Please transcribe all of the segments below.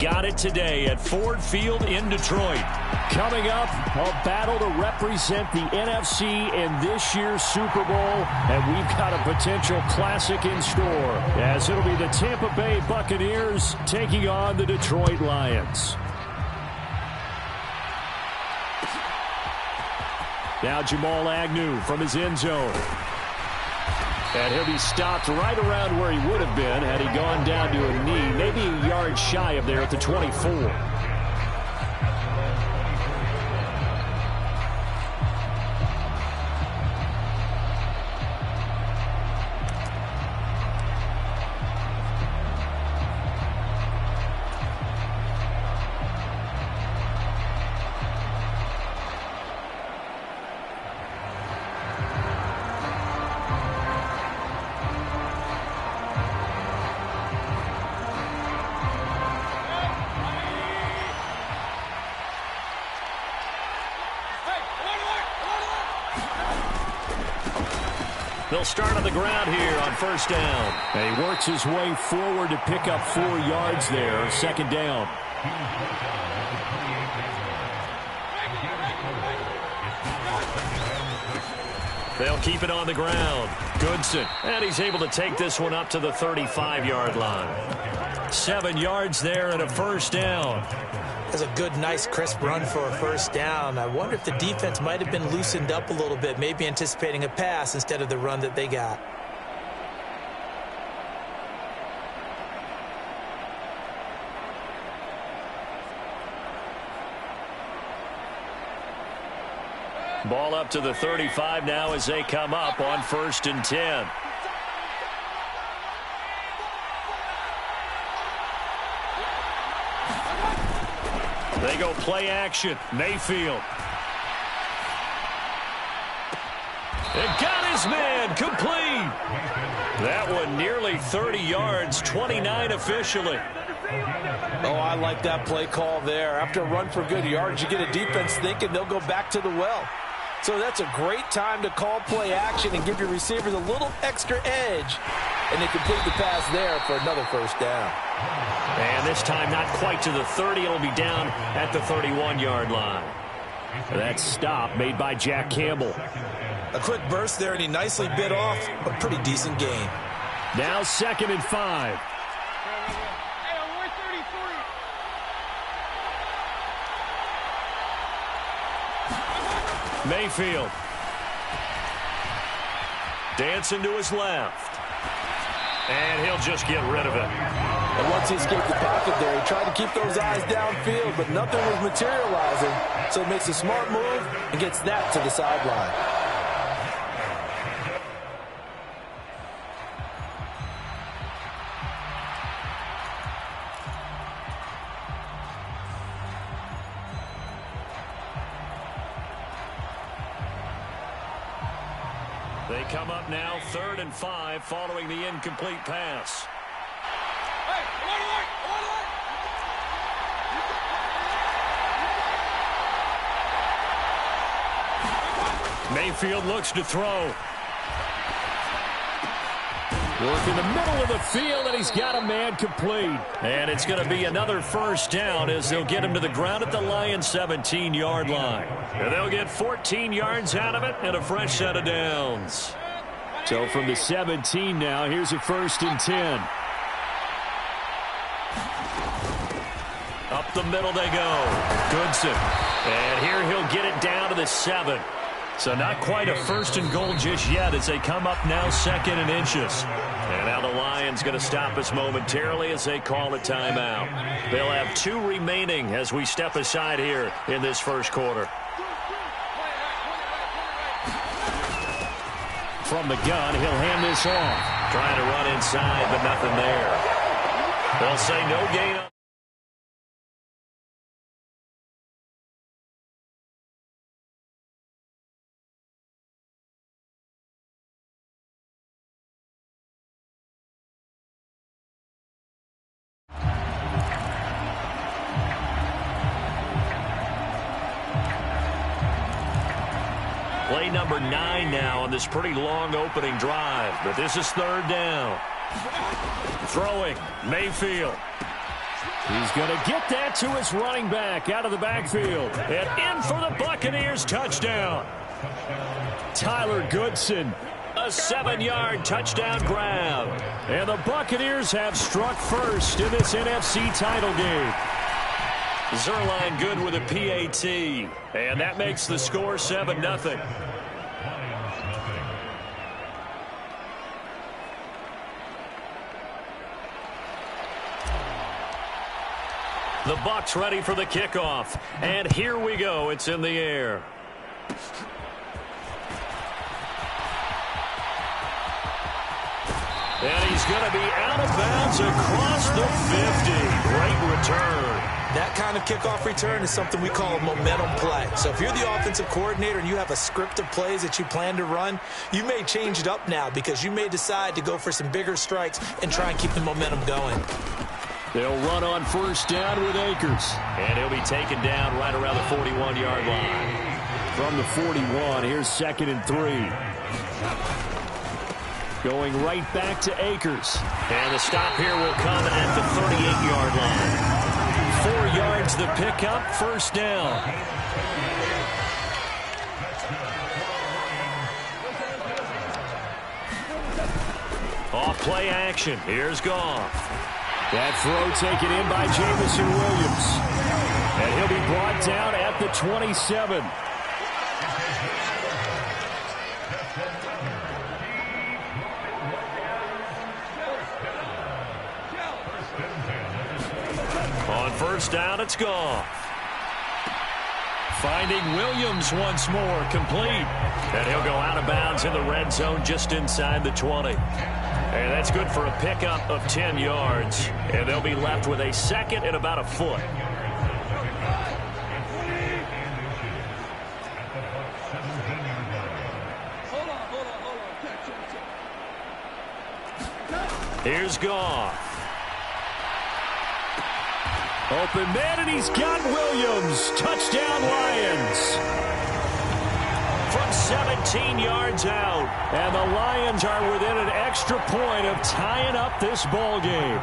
Got it today at Ford Field in Detroit. Coming up, a battle to represent the NFC in this year's Super Bowl, and we've got a potential classic in store, as it'll be the Tampa Bay Buccaneers taking on the Detroit Lions. Now Jamal Agnew from his end zone. And he'll be stopped right around where he would have been had he gone down to a knee, maybe a yard shy of there at the 24. They'll start on the ground here on first down. And he works his way forward to pick up 4 yards there. Second down. They'll keep it on the ground. Goodson. And he's able to take this one up to the 35-yard line. 7 yards there and a first down. That's a good, nice, crisp run for a first down. I wonder if the defense might have been loosened up a little bit, maybe anticipating a pass instead of the run that they got. Ball up to the 35 now as they come up on 1st and 10. They go play action. Mayfield. And got his man complete. That one nearly 30 yards, 29 officially. Oh, I like that play call there. After a run for good yards, you get a defense thinking they'll go back to the well. So that's a great time to call play action and give your receivers a little extra edge. And they complete the pass there for another first down. And this time not quite to the 30. It'll be down at the 31-yard line. That stop made by Jack Campbell. A quick burst there, and he nicely bit off a pretty decent gain. Now 2nd and 5. Mayfield. Dancing to his left. And he'll just get rid of it. And once he escaped the pocket there, he tried to keep those eyes downfield, but nothing was materializing. So he makes a smart move and gets that to the sideline. They come up now 3rd and 5 following the incomplete pass. Mayfield looks to throw. Work in the middle of the field, and he's got a man complete. And it's going to be another first down as they'll get him to the ground at the Lions' 17-yard line. And they'll get 14 yards out of it and a fresh set of downs. So from the 17 now, here's a 1st and 10. Up the middle they go. Goodson. And here he'll get it down to the 7. So not quite a 1st and goal just yet as they come up now 2nd and inches. And now the Lions going to stop us momentarily as they call a timeout. They'll have 2 remaining as we step aside here in this first quarter. From the gun, he'll hand this off. Trying to run inside, but nothing there. They'll say no gain. Play number 9 now on this pretty long opening drive, but this is 3rd down. Throwing, Mayfield. He's going to get that to his running back out of the backfield. And in for the Buccaneers touchdown. Tyler Goodson, a 7-yard touchdown grab. And the Buccaneers have struck first in this NFC title game. Zerline good with a PAT. And that makes the score 7-0. The Bucs ready for the kickoff. And here we go. It's in the air. And he's going to be out of bounds across the 50. Great return. That kind of kickoff return is something we call a momentum play. So if you're the offensive coordinator and you have a script of plays that you plan to run, you may change it up now because you may decide to go for some bigger strikes and try and keep the momentum going. They'll run on first down with Akers. And he'll be taken down right around the 41-yard line. From the 41, here's 2nd and 3. Going right back to Akers. And the stop here will come at the 38-yard line. 4 yards the pickup, first down. Off play action. Here's Goff. That throw taken in by Jamison Williams. And he'll be brought down at the 27. On first down, it's Goff. Finding Williams once more, complete. And he'll go out of bounds in the red zone just inside the 20. And that's good for a pickup of 10 yards. And they'll be left with a second and about a foot. Here's Goff. Open man, and he's got Williams. Touchdown, Lions. From 17 yards out. And the Lions are within an extra point of tying up this ball game.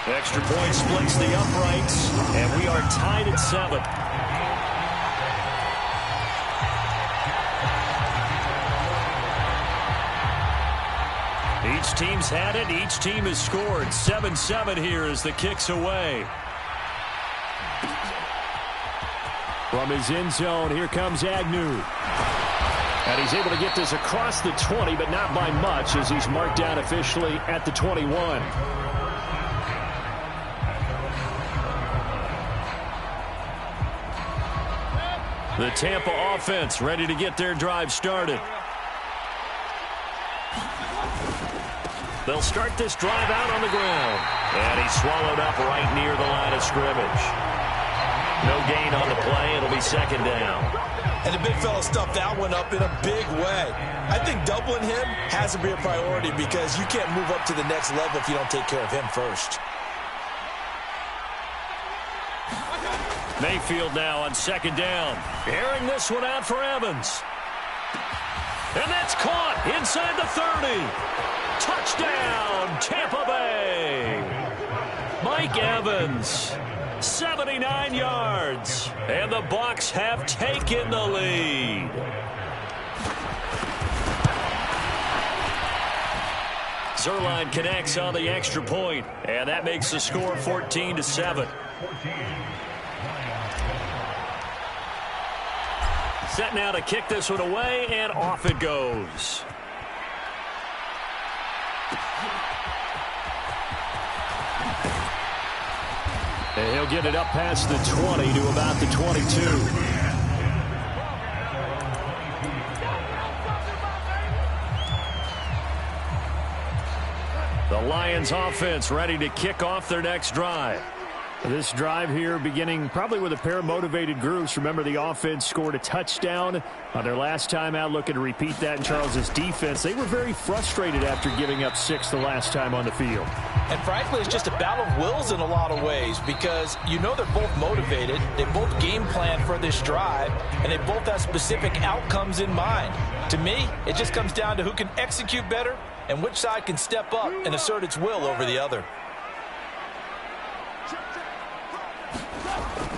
Extra point splits the uprights, and we are tied at 7. Each team's had it. Each team has scored. 7-7 here as the kick's away. From his end zone, here comes Agnew. And he's able to get this across the 20, but not by much as he's marked down officially at the 21. The Tampa offense ready to get their drive started. They'll start this drive out on the ground. And he's swallowed up right near the line of scrimmage. No gain on the play. It'll be second down. And the big fella stuffed that one up in a big way. I think doubling him has to be a priority because you can't move up to the next level if you don't take care of him first. Mayfield now on second down. Airing this one out for Evans. And that's caught inside the 30. Touchdown, Tampa Bay. Mike Evans, 79 yards. And the Bucs have taken the lead. Zerline connects on the extra point, and that makes the score 14-7. Set now to kick this one away, and off it goes. And he'll get it up past the 20 to about the 22. The Lions offense ready to kick off their next drive. This drive here beginning probably with a pair of motivated groups. Remember, the offense scored a touchdown on their last time out, looking to repeat that in Charles's defense. They were very frustrated after giving up 6 the last time on the field. And frankly, it's just a battle of wills in a lot of ways because you know they're both motivated. They both game plan for this drive, and they both have specific outcomes in mind. To me, it just comes down to who can execute better and which side can step up and assert its will over the other.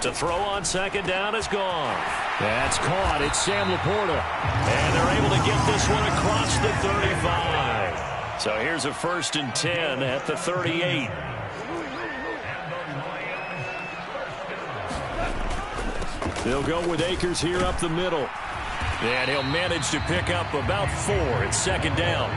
To throw on second down is gone. That's caught. It's Sam Laporta. And they're able to get this one across the 35. So here's a 1st and 10 at the 38. They'll go with Akers here up the middle. And he'll manage to pick up about 4 at second down.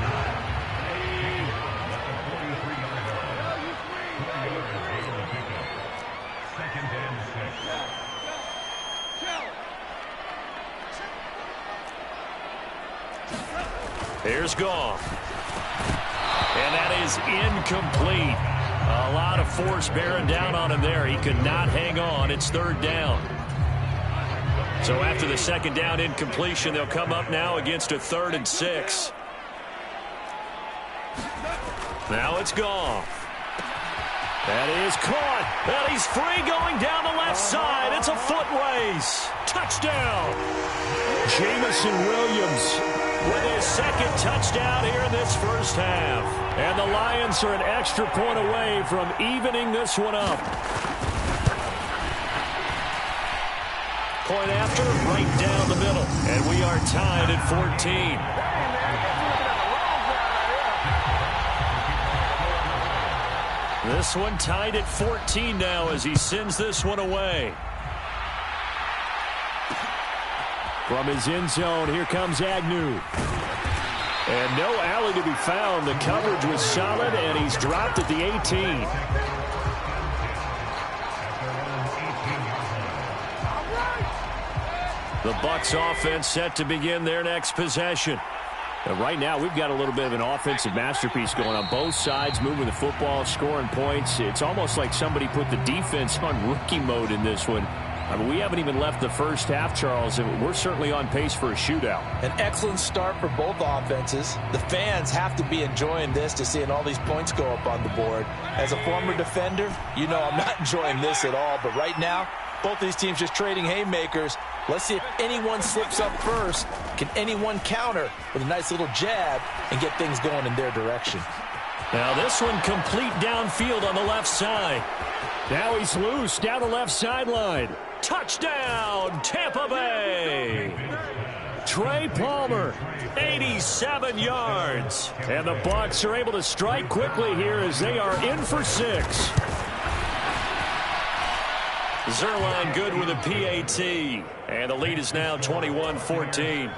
Here's Goff. And that is incomplete. A lot of force bearing down on him there. He could not hang on. It's 3rd down. So after the second down incompletion, they'll come up now against a 3rd and 6. Now it's Goff. That is caught. And he's free going down the left side. It's a foot race. Touchdown. Jamison Williams with his 2nd touchdown here in this first half. And the Lions are an extra point away from evening this one up. Point after, right down the middle. And we are tied at 14. This one tied at 14 now as he sends this one away. From his end zone, here comes Agnew. And no alley to be found. The coverage was solid, and he's dropped at the 18. The Bucs offense set to begin their next possession. And right now, we've got a little bit of an offensive masterpiece going on both sides, moving the football, scoring points. It's almost like somebody put the defense on rookie mode in this one. I mean, we haven't even left the first half, Charles, and we're certainly on pace for a shootout. An excellent start for both offenses. The fans have to be enjoying this to seeing all these points go up on the board. As a former defender, you know I'm not enjoying this at all, but right now, both these teams just trading haymakers. Let's see if anyone slips up first. Can anyone counter with a nice little jab and get things going in their direction? Now this one complete downfield on the left side. Now he's loose down the left sideline. Touchdown, Tampa Bay. Trey Palmer, 87 yards. And the Bucs are able to strike quickly here as they are in for 6. Zerline good with a PAT. And the lead is now 21-14.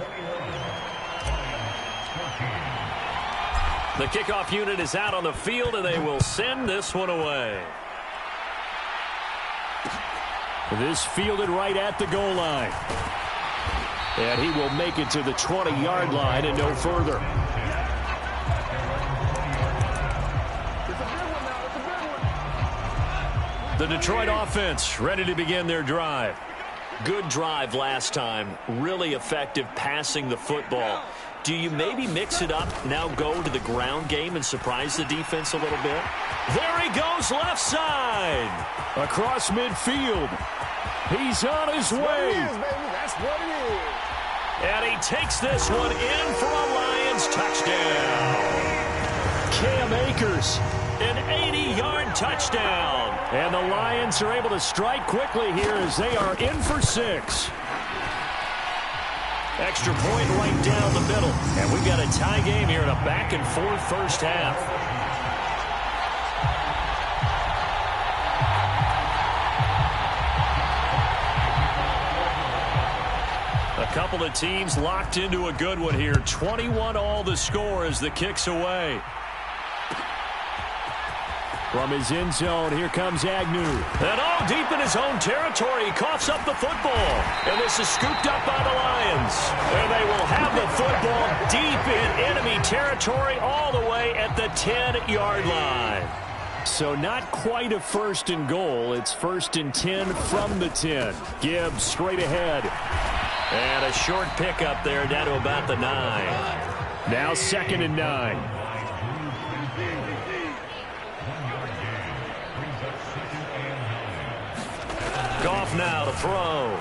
The kickoff unit is out on the field, and they will send this one away. This fielded right at the goal line. And he will make it to the 20-yard line and no further. The Detroit offense ready to begin their drive. Good drive last time. Really effective passing the football. Do you maybe mix it up, now go to the ground game and surprise the defense a little bit? There he goes left side. Across midfield. He's on his way. That's what it is. And he takes this one in for a Lions touchdown. Cam Akers, an 80-yard touchdown. And the Lions are able to strike quickly here as they are in for 6. Extra point right down the middle. And we've got a tie game here in a back-and-forth first half. A couple of teams locked into a good one here. 21 all the score as the kick's away. From his end zone, here comes Agnew. And all deep in his own territory, he coughs up the football. And this is scooped up by the Lions. And they will have the football deep in enemy territory all the way at the 10-yard line. So not quite a 1st and goal. It's 1st and 10 from the 10. Gibbs straight ahead. And a short pickup there down to about the 9. Now 2nd and 9. Goff now to throw.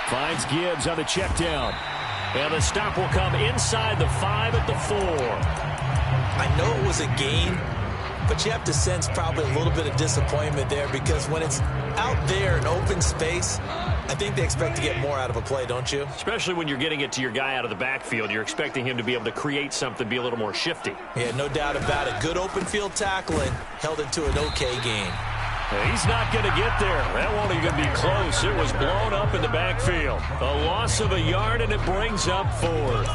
Finds Gibbs on the check down. And the stop will come inside the 5 at the 4. I know it was a gain, but you have to sense probably a little bit of disappointment there because when it's out there in open space, I think they expect to get more out of a play, don't you? Especially when you're getting it to your guy out of the backfield. You're expecting him to be able to create something, be a little more shifty. Yeah, no doubt about it. Good open field tackling held it to an okay gain. He's not going to get there. That won't even be close. It was blown up in the backfield. A loss of a yard, and it brings up 4th.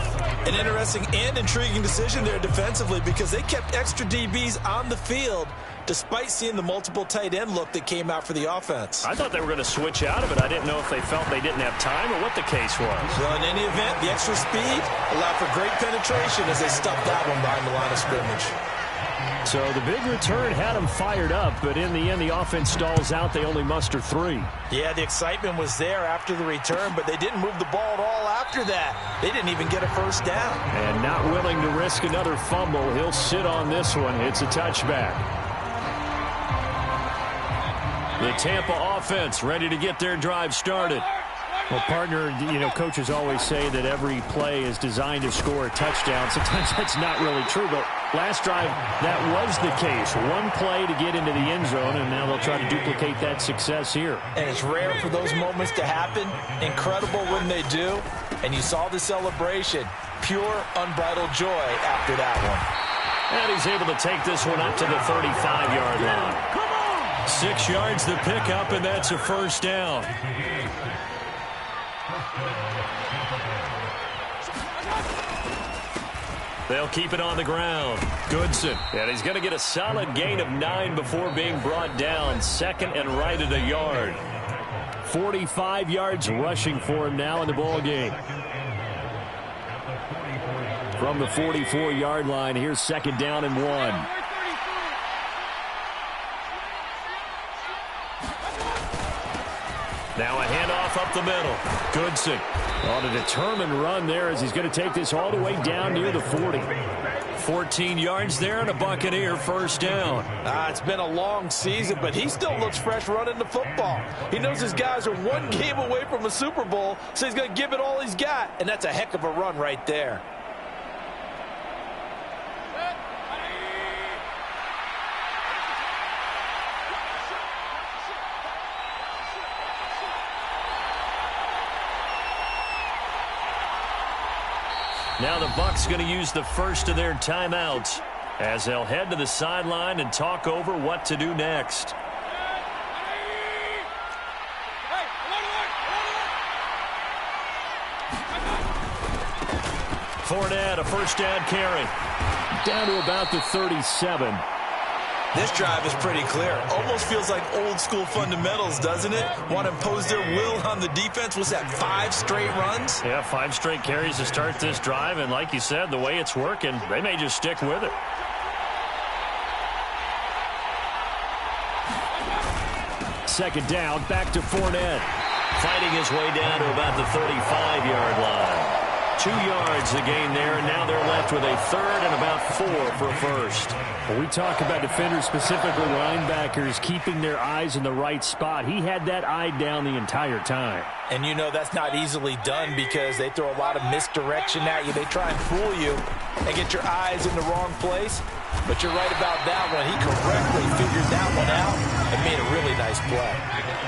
An interesting and intriguing decision there defensively because they kept extra DBs on the field despite seeing the multiple tight end look that came out for the offense. I thought they were going to switch out of it. I didn't know if they felt they didn't have time or what the case was. Well, in any event, the extra speed allowed for great penetration as they stuffed that one behind the line of scrimmage. So the big return had them fired up, but in the end, the offense stalls out. They only muster 3. Yeah, the excitement was there after the return, but they didn't move the ball at all after that. They didn't even get a first down. And not willing to risk another fumble, he'll sit on this one. It's a touchback. The Tampa offense ready to get their drive started. Well, partner, coaches always say that every play is designed to score a touchdown. Sometimes that's not really true, but last drive, that was the case. One play to get into the end zone, and now they'll try to duplicate that success here. And it's rare for those moments to happen. Incredible when they do. And you saw the celebration. Pure, unbridled joy after that one. And he's able to take this one up to the 35-yard line. 6 yards the pickup, and that's a first down. They'll keep it on the ground. Goodson. And he's going to get a solid gain of 9 before being brought down. Second and right at a yard. 45 yards rushing for him now in the ball game. From the 44-yard line, here's second down and 1. Now a handoff up the middle. Goodson on a determined run there as he's going to take this all the way down near the 40. 14 yards there and a Buccaneer first down. It's been a long season, but he still looks fresh running the football. He knows his guys are one game away from a Super Bowl, so he's going to give it all he's got, and that's a heck of a run right there. Now the Bucs going to use the first of their timeouts as they'll head to the sideline and talk over what to do next. Fournette, a first down carry. Down to about the 37. This drive is pretty clear. Almost feels like old school fundamentals, doesn't it? Want to impose their will on the defense. Was that 5 straight runs? Yeah, 5 straight carries to start this drive. And like you said, the way it's working, they may just stick with it. Second down, back to Fournette. Fighting his way down to about the 35-yard line. 2 yards the gain there, and now they're left with a third and about 4 for a first. Well, we talk about defenders, specifically linebackers, keeping their eyes in the right spot. He had that eye down the entire time. And you know that's not easily done because they throw a lot of misdirection at you. They try and fool you and get your eyes in the wrong place. But you're right about that one. He correctly figured that one out and made a really nice play.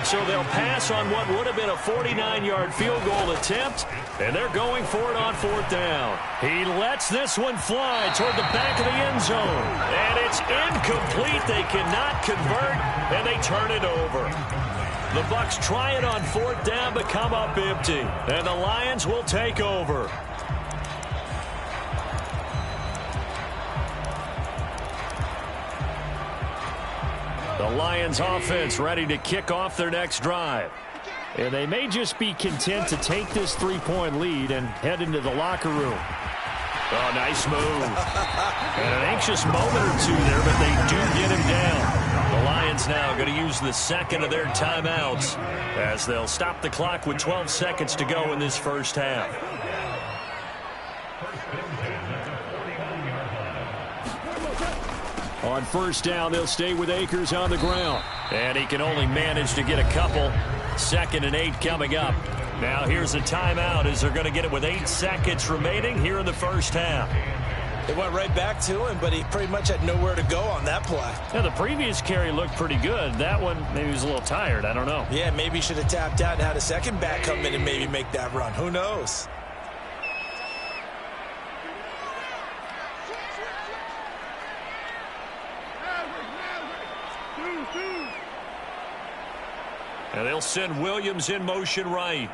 So they'll pass on what would have been a 49-yard field goal attempt, and they're going for it on 4th down. He lets this one fly toward the back of the end zone, and it's incomplete. They cannot convert, and they turn it over. The Bucs try it on 4th down, but come up empty, and the Lions will take over. The Lions offense ready to kick off their next drive. And they may just be content to take this 3-point lead and head into the locker room. Oh, nice move. And an anxious moment or two there, but they do get him down. The Lions now going to use the second of their timeouts as they'll stop the clock with 12 seconds to go in this first half. On first down, they'll stay with Akers on the ground. And he can only manage to get a couple. 2nd and 8 coming up. Now here's a timeout as they're going to get it with 8 seconds remaining here in the first half. It went right back to him, but he pretty much had nowhere to go on that play. Yeah, the previous carry looked pretty good. That one, maybe he was a little tired. I don't know. Yeah, maybe he should have tapped out and had a second back come in and maybe make that run. Who knows? And they'll send Williams in motion right.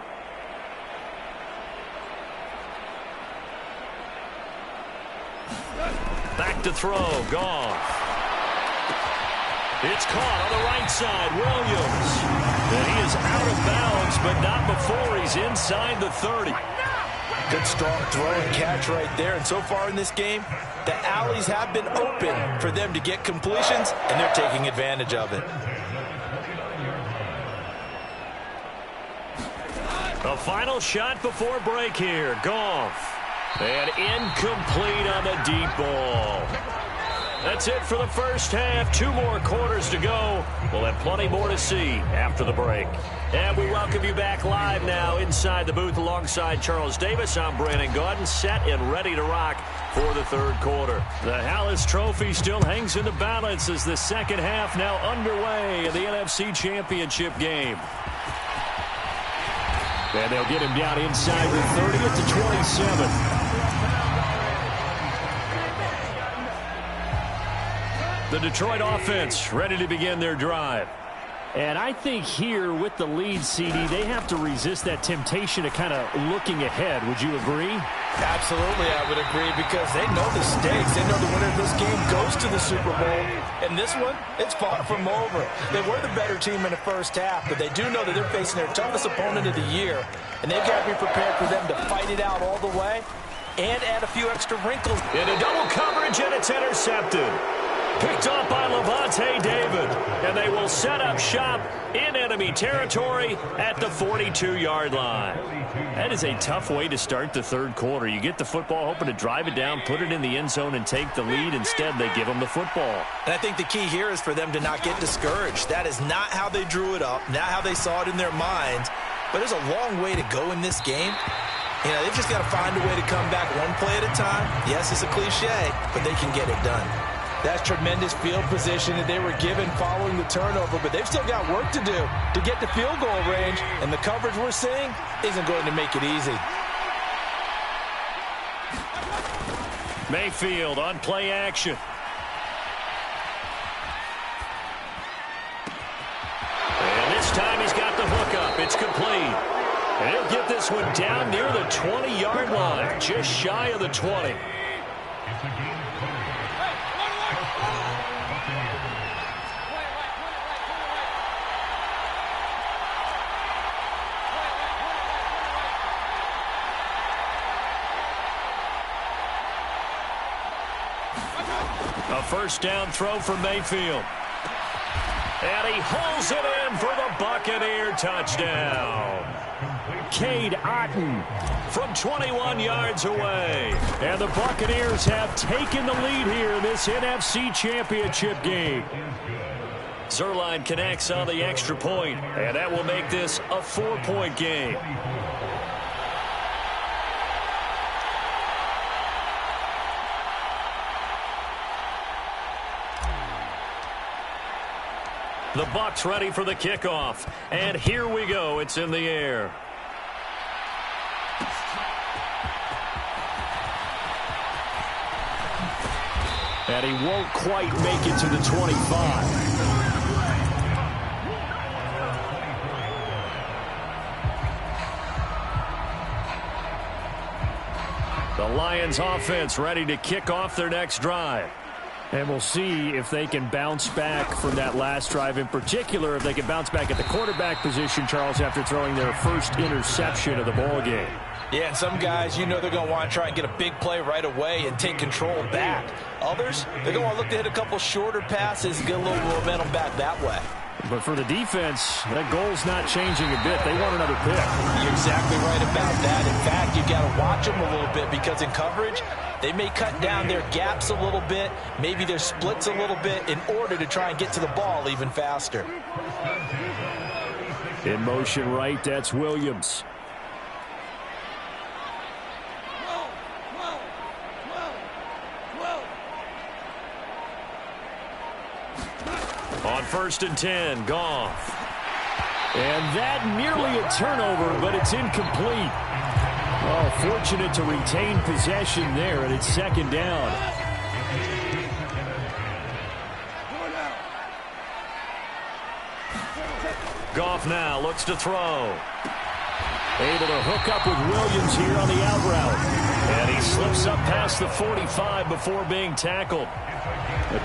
Back to throw. Gone. It's caught on the right side. Williams. And he is out of bounds, but not before he's inside the 30. Good strong throw and catch right there. And so far in this game, the alleys have been open for them to get completions, and they're taking advantage of it. The final shot before break here. Goff. And incomplete on the deep ball. That's it for the first half. 2 more quarters to go. We'll have plenty more to see after the break. And we welcome you back live now inside the booth alongside Charles Davis. I'm Brandon Gaudin, set and ready to rock for the third quarter. The Hallis Trophy still hangs in the balance as the second half now underway in the NFC Championship game. And they'll get him down inside the 30th to 27. The Detroit offense ready to begin their drive. And I think here with the lead, CD, they have to resist that temptation of kind of looking ahead. Would you agree? Absolutely, I would agree, because they know the stakes. They know the winner of this game goes to the Super Bowl. And this one, it's far from over. They were the better team in the first half, but they do know that they're facing their toughest opponent of the year. And they've got to be prepared for them to fight it out all the way and add a few extra wrinkles. In a double coverage, and it's intercepted. Picked off by Levante David. And they will set up shop in enemy territory at the 42-yard line. That is a tough way to start the third quarter. You get the football, hoping to drive it down, put it in the end zone, and take the lead. Instead, they give them the football. And I think the key here is for them to not get discouraged. That is not how they drew it up, not how they saw it in their minds. But there's a long way to go in this game. You know, they've just got to find a way to come back one play at a time. Yes, it's a cliche, but they can get it done. That's tremendous field position that they were given following the turnover, but they've still got work to do to get to field goal range, and the coverage we're seeing isn't going to make it easy. Mayfield on play action. And this time he's got the hook up. It's complete. And he'll get this one down near the 20-yard line, just shy of the 20. A first down throw for Mayfield. And he hauls it in for the Buccaneer touchdown. Cade Otton from 21 yards away. And the Buccaneers have taken the lead here in this NFC Championship game. Zerline connects on the extra point, and that will make this a 4-point game. The Bucs ready for the kickoff. And here we go. It's in the air. And he won't quite make it to the 25. The Lions offense ready to kick off their next drive. And we'll see if they can bounce back from that last drive, in particular, if they can bounce back at the quarterback position, Charles, after throwing their first interception of the ball game. Yeah, and some guys, you know, they're going to want to try and get a big play right away and take control back. Others, they're going to want to look to hit a couple shorter passes and get a little momentum back that way. But for the defense, that goal's not changing a bit. They want another pick. You're exactly right about that. In fact, you've got to watch them a little bit, because in coverage, they may cut down their gaps a little bit, maybe their splits a little bit, in order to try and get to the ball even faster. In motion right, that's Williams. On 1st and 10, Goff. And that nearly a turnover, but it's incomplete. Oh, fortunate to retain possession there, and it's 2nd down. Goff now looks to throw. Able to hook up with Williams here on the out route. And he slips up past the 45 before being tackled.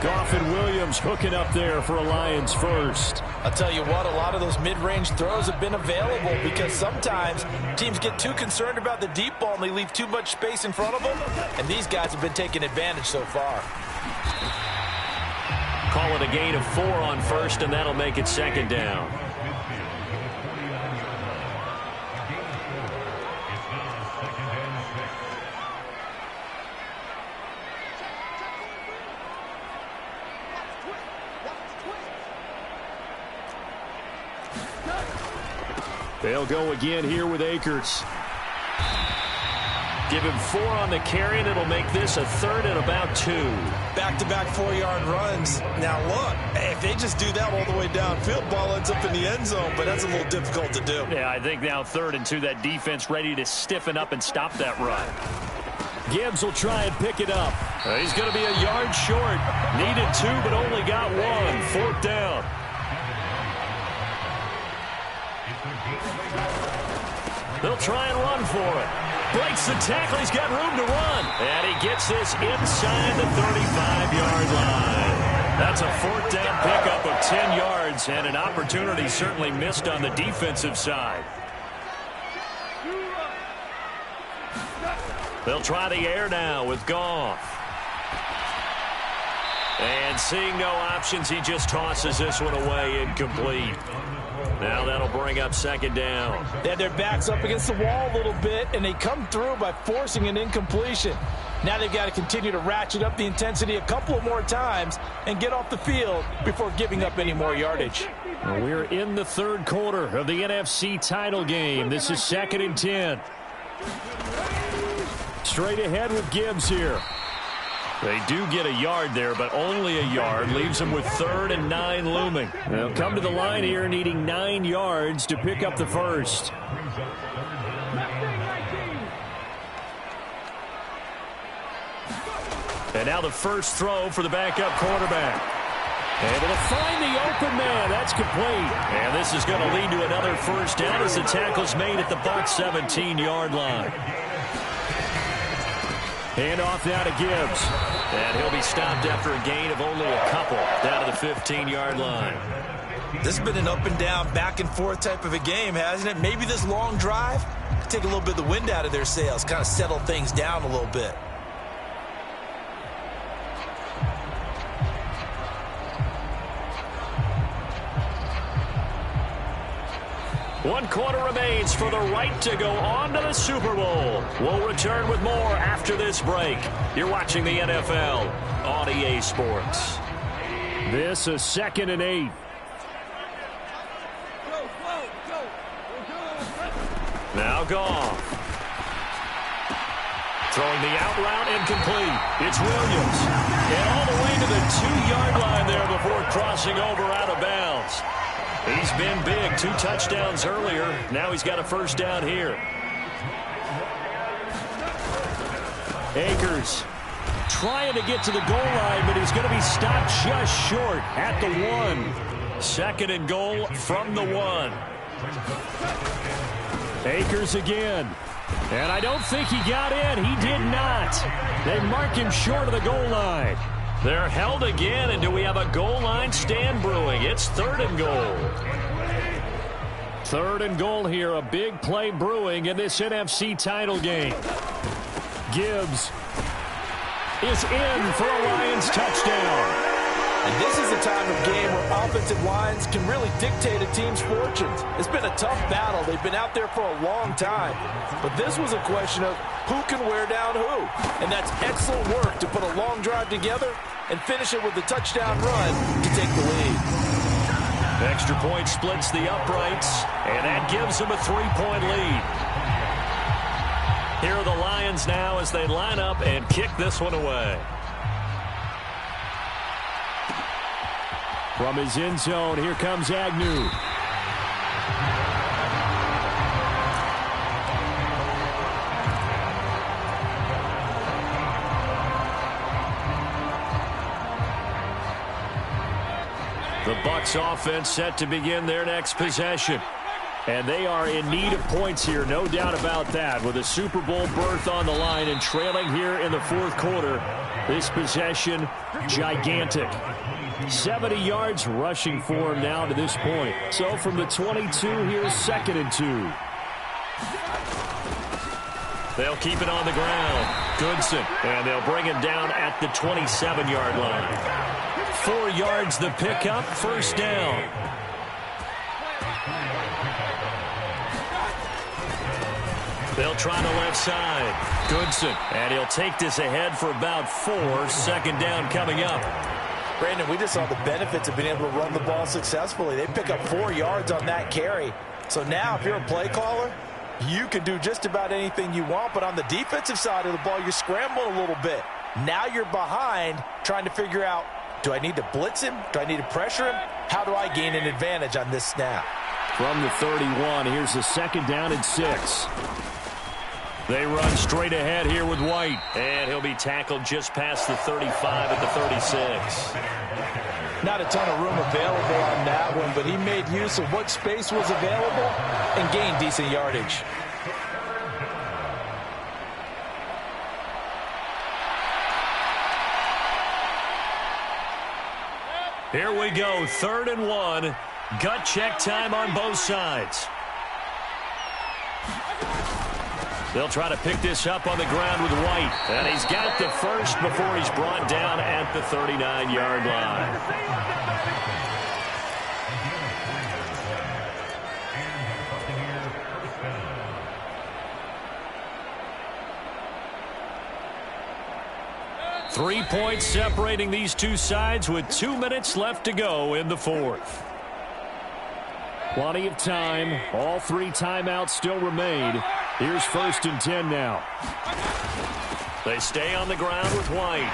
Goff and Williams hooking up there for a Lions first. I'll tell you what, a lot of those mid-range throws have been available because sometimes teams get too concerned about the deep ball and they leave too much space in front of them. And these guys have been taking advantage so far. Call it a gain of 4 on 1st, and that'll make it 2nd down. They'll go again here with Akers. Give him 4 on the carry, and it'll make this a 3rd and about 2. Back-to-back 4-yard runs. Now, look, if they just do that all the way downfield, ball ends up in the end zone, but that's a little difficult to do. Yeah, I think now 3rd and 2, that defense ready to stiffen up and stop that run. Gibbs will try and pick it up. He's going to be a yard short. Needed 2, but only got 1. 4th down. They'll try and run for it. Breaks the tackle. He's got room to run. And he gets this inside the 35-yard line. That's a 4th down pickup of 10 yards and an opportunity certainly missed on the defensive side. They'll try the air now with Goff. And seeing no options, he just tosses this one away, incomplete. Now that'll bring up 2nd down. They had their backs up against the wall a little bit, and they come through by forcing an incompletion. Now they've got to continue to ratchet up the intensity a couple of more times and get off the field before giving up any more yardage. Well, we're in the 3rd quarter of the NFC title game. This is 2nd and 10. Straight ahead with Gibbs here. They do get a yard there, but only a yard. Leaves them with 3rd and 9 looming. They'll come to the line here needing 9 yards to pick up the first. And now the first throw for the backup quarterback. Able to find the open man. That's complete. And this is going to lead to another 1st down as the tackle's made at the Bucs 17-yard line. Handoff now to Gibbs. And he'll be stopped after a gain of only a couple down to the 15-yard line. This has been an up-and-down, back-and-forth type of a game, hasn't it? Maybe this long drive could take a little bit of the wind out of their sails, kind of settle things down a little bit. One quarter remains for the right to go on to the Super Bowl. We'll return with more after this break. You're watching the NFL on EA Sports. This is 2nd and 8. Now Goff. Throwing the out route incomplete. It's Williams. And all the way to the 2-yard line there before crossing over out of bounds. He's been big. 2 touchdowns earlier. Now he's got a 1st down here. Akers trying to get to the goal line, but he's going to be stopped just short at the 1. 2nd and goal from the 1. Akers again. And I don't think he got in. He did not. They mark him short of the goal line. They're held again, and do we have a goal line stand brewing? It's 3rd and goal. 3rd and goal here. A big play brewing in this NFC title game. Gibbs is in for a Lions touchdown. And this is a time of game where offensive lines can really dictate a team's fortunes. It's been a tough battle. They've been out there for a long time. But this was a question of who can wear down who. And that's excellent work to put a long drive together and finish it with a touchdown run to take the lead. Extra point splits the uprights, and that gives them a 3-point lead. Here are the Lions now as they line up and kick this one away. From his end zone, here comes Agnew. The Bucs offense set to begin their next possession. And they are in need of points here, no doubt about that. With a Super Bowl berth on the line and trailing here in the fourth quarter, this possession, gigantic. 70 yards rushing for him now to this point. So from the 22, here's 2nd and 2. They'll keep it on the ground. Goodson, and they'll bring him down at the 27-yard line. 4 yards the pickup, first down. They'll try the left side. Goodson, and he'll take this ahead for about 4. 2nd down coming up. Brandon, we just saw the benefits of being able to run the ball successfully. They pick up 4 yards on that carry. So now if you're a play caller, you can do just about anything you want. But on the defensive side of the ball, you're scrambling a little bit. Now you're behind trying to figure out, do I need to blitz him? Do I need to pressure him? How do I gain an advantage on this snap? From the 31, here's the 2nd down and 6. They run straight ahead here with White. And he'll be tackled just past the 35 at the 36. Not a ton of room available on that one, but he made use of what space was available and gained decent yardage. Here we go, 3rd and 1. Gut check time on both sides. They'll try to pick this up on the ground with White. And he's got the first before he's brought down at the 39-yard line. Three points separating these two sides with 2 minutes left to go in the fourth. Plenty of time. All 3 timeouts still remain. Here's 1st and 10 now. They stay on the ground with White.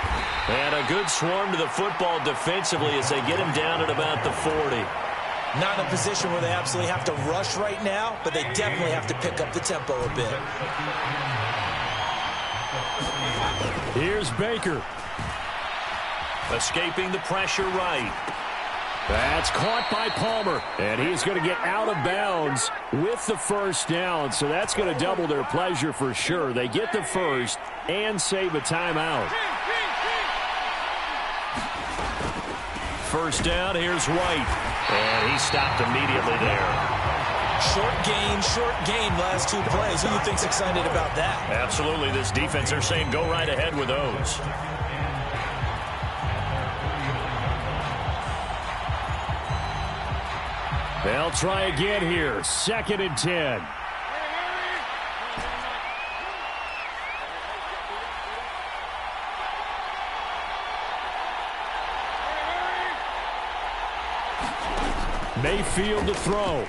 And a good swarm to the football defensively as they get him down at about the 40. Not in a position where they absolutely have to rush right now, but they definitely have to pick up the tempo a bit. Here's Baker. Escaping the pressure right. That's caught by Palmer. And he's going to get out of bounds with the first down. So that's going to double their pleasure for sure. They get the first and save a timeout. First down, here's White. And he stopped immediately there. Short gain last 2 plays. Who do you think's excited about that? Absolutely. This defense, they're saying go right ahead with those. They'll try again here. 2nd and 10. Mayfield to throw.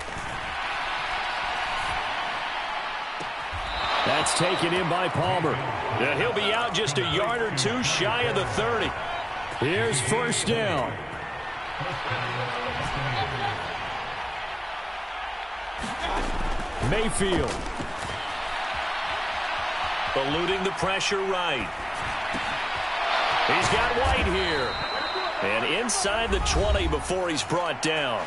That's taken in by Palmer. And he'll be out just a yard or 2 shy of the 30. Here's 1st down. Mayfield. Eluding the pressure right. He's got White here. And inside the 20 before he's brought down.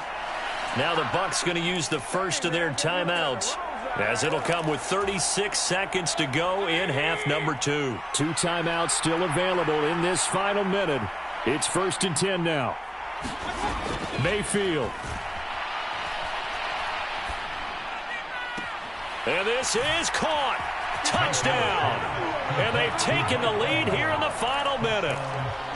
Now the Bucs going to use the first of their timeouts, as it'll come with 36 seconds to go in half number 2. 2 timeouts still available in this final minute. It's 1st and 10 now. Mayfield. And this is caught. Touchdown. And they've taken the lead here in the final minute.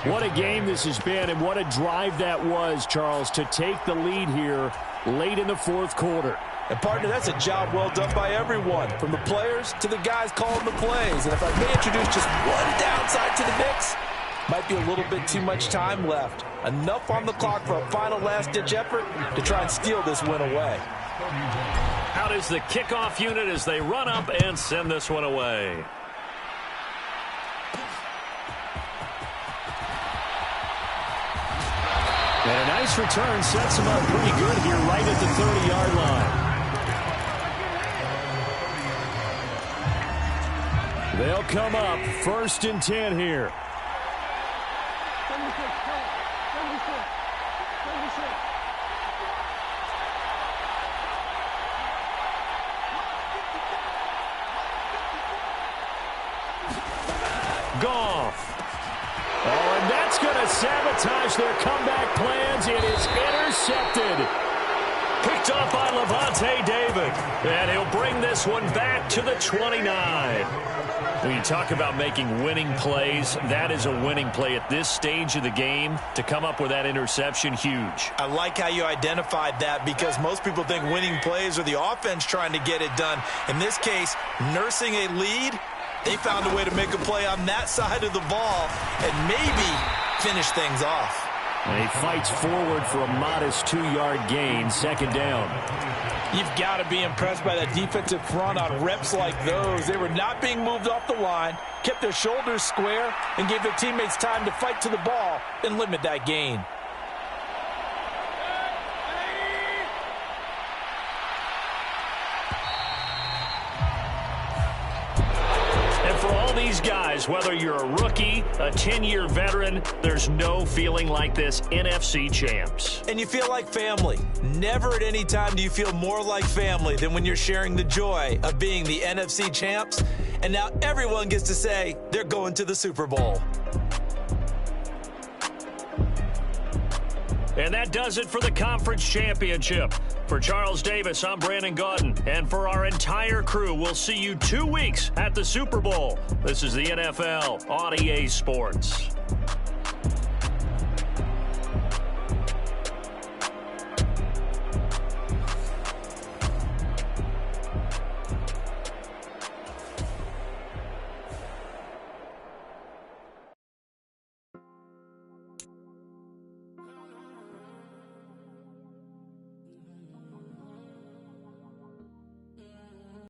What a game this has been, and what a drive that was, Charles, to take the lead here late in the fourth quarter. And, partner, that's a job well done by everyone, from the players to the guys calling the plays. And if I may introduce just one downside to the mix, might be a little bit too much time left. Enough on the clock for a final last-ditch effort to try and steal this win away. Out is the kickoff unit as they run up and send this one away. And a nice return sets him up pretty good here right at the 30-yard line. They'll come up 1st and 10 here. Goff. Oh, and that's going to sabotage their comeback plans. It is intercepted. Picked off by Levante David. And he'll bring this one back to the 29. When you talk about making winning plays, that is a winning play at this stage of the game. To come up with that interception, huge. I like how you identified that because most people think winning plays are the offense trying to get it done. In this case, nursing a lead, they found a way to make a play on that side of the ball and maybe finish things off. And he fights forward for a modest 2-yard gain, 2nd down. You've got to be impressed by that defensive front on reps like those. They were not being moved off the line, kept their shoulders square, and gave their teammates time to fight to the ball and limit that gain. These guys, whether you're a rookie, a 10-year veteran, there's no feeling like this NFC champs. And you feel like family. Never at any time do you feel more like family than when you're sharing the joy of being the NFC champs. And now everyone gets to say they're going to the Super Bowl. And that does it for the conference championship. For Charles Davis, I'm Brandon Gaudin. And for our entire crew, we'll see you 2 weeks at the Super Bowl. This is the NFL on EA Sports.